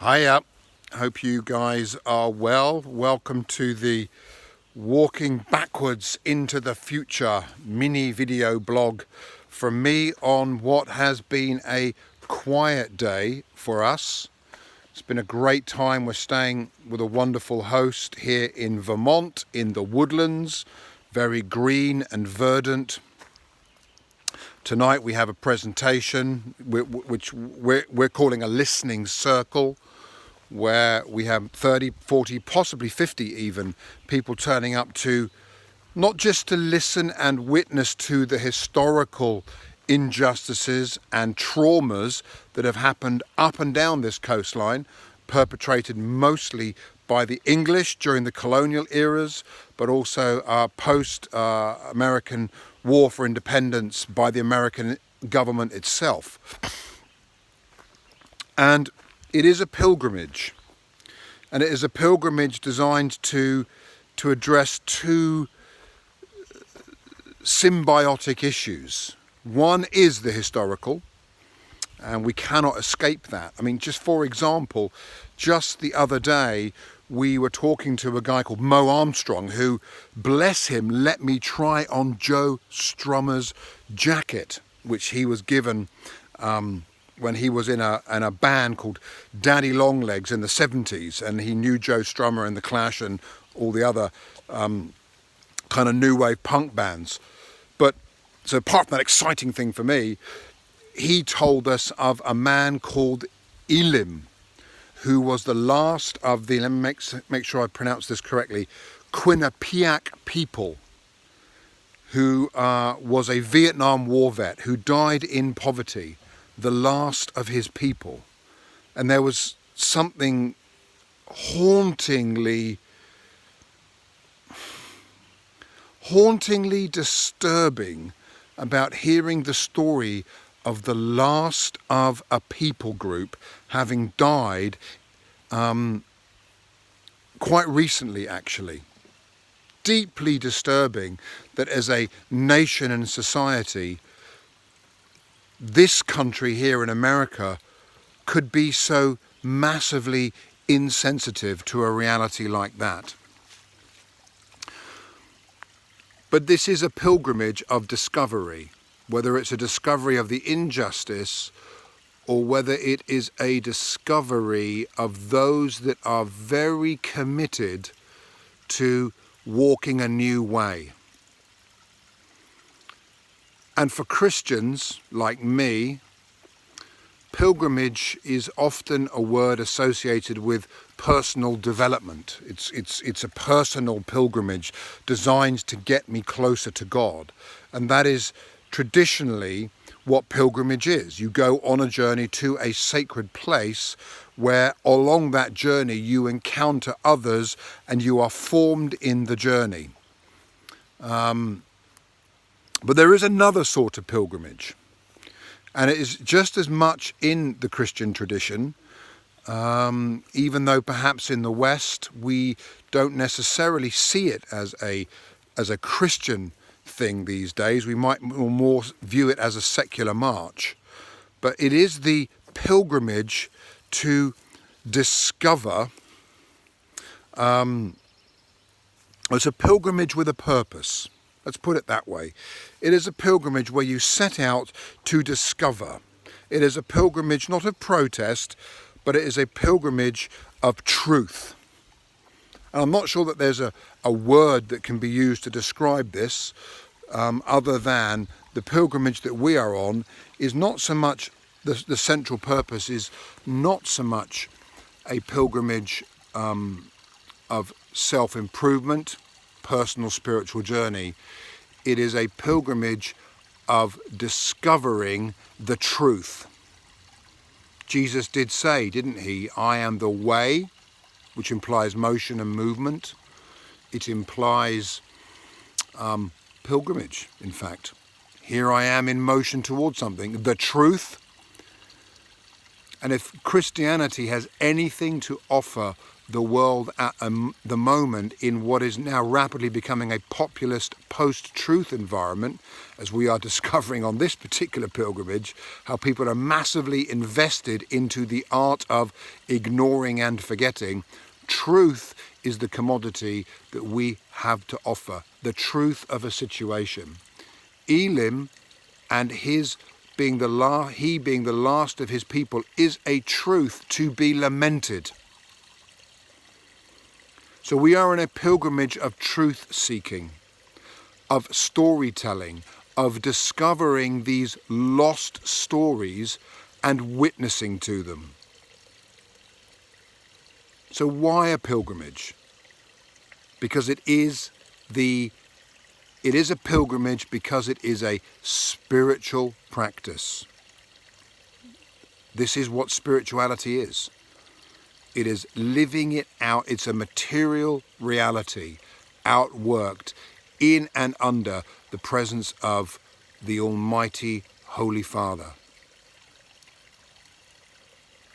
Hiya, hope you guys are well. Welcome to the Walking Backwards into the Future mini video blog from me on what has been a quiet day for us. It's been a great time. We're staying with a wonderful host here in Vermont in the woodlands, very green and verdant. Tonight we have a presentation which we're calling a listening circle, where we have 30, 40, possibly 50 even people turning up to not just to listen and witness to the historical injustices and traumas that have happened up and down this coastline, perpetrated mostly by the English during the colonial eras, but also post-American war for independence by the American government itself. And it is a pilgrimage, and it is a pilgrimage designed to address two symbiotic issues. One is the historical, and we cannot escape that. I mean, just for example, just the other day, we were talking to a guy called Mo Armstrong, who, bless him, let me try on Joe Strummer's jacket, which he was given when he was in a band called Daddy Longlegs in the 70s, and he knew Joe Strummer and The Clash and all the other kind of new wave punk bands. But so apart from that exciting thing for me, he told us of a man called Elim, who was the last of the, let me make sure I pronounce this correctly, Quinnipiac people, who was a Vietnam War vet who died in poverty, the last of his people. And there was something hauntingly disturbing about hearing the story of the last of a people group having died quite recently, actually. Deeply disturbing that as a nation and society, this country here in America could be so massively insensitive to a reality like that. But this is a pilgrimage of discovery, whether it's a discovery of the injustice or whether it is a discovery of those that are very committed to walking a new way. And for Christians like me, pilgrimage is often a word associated with personal development. It's a personal pilgrimage designed to get me closer to God. And that is traditionally what pilgrimage is. You go on a journey to a sacred place where along that journey you encounter others and you are formed in the journey. But there is another sort of pilgrimage, and it is just as much in the Christian tradition, even though perhaps in the West we don't necessarily see it as a Christian thing these days. We might more view it as a secular march, but it is the pilgrimage to discover. It's a pilgrimage with a purpose. Let's put it that way. It is a pilgrimage where you set out to discover. It is a pilgrimage not of protest, but it is a pilgrimage of truth. And I'm not sure that there's a word that can be used to describe this, other than the pilgrimage that we are on is not so much, the central purpose is not so much a pilgrimage of self-improvement, personal spiritual journey. It is a pilgrimage of discovering the truth. Jesus did say, didn't he, I am the way, which implies motion and movement. It implies pilgrimage, in fact. Here I am in motion towards something, the truth. And if Christianity has anything to offer the world at the moment in what is now rapidly becoming a populist post-truth environment, as we are discovering on this particular pilgrimage, how people are massively invested into the art of ignoring and forgetting. Truth is the commodity that we have to offer, the truth of a situation. Elim and his being the last of his people is a truth to be lamented. So we are in a pilgrimage of truth seeking, of storytelling, of discovering these lost stories and witnessing to them. So why a pilgrimage? Because it is a pilgrimage because it is a spiritual practice. This is what spirituality is. It is living it out. It's a material reality outworked in and under the presence of the Almighty Holy Father.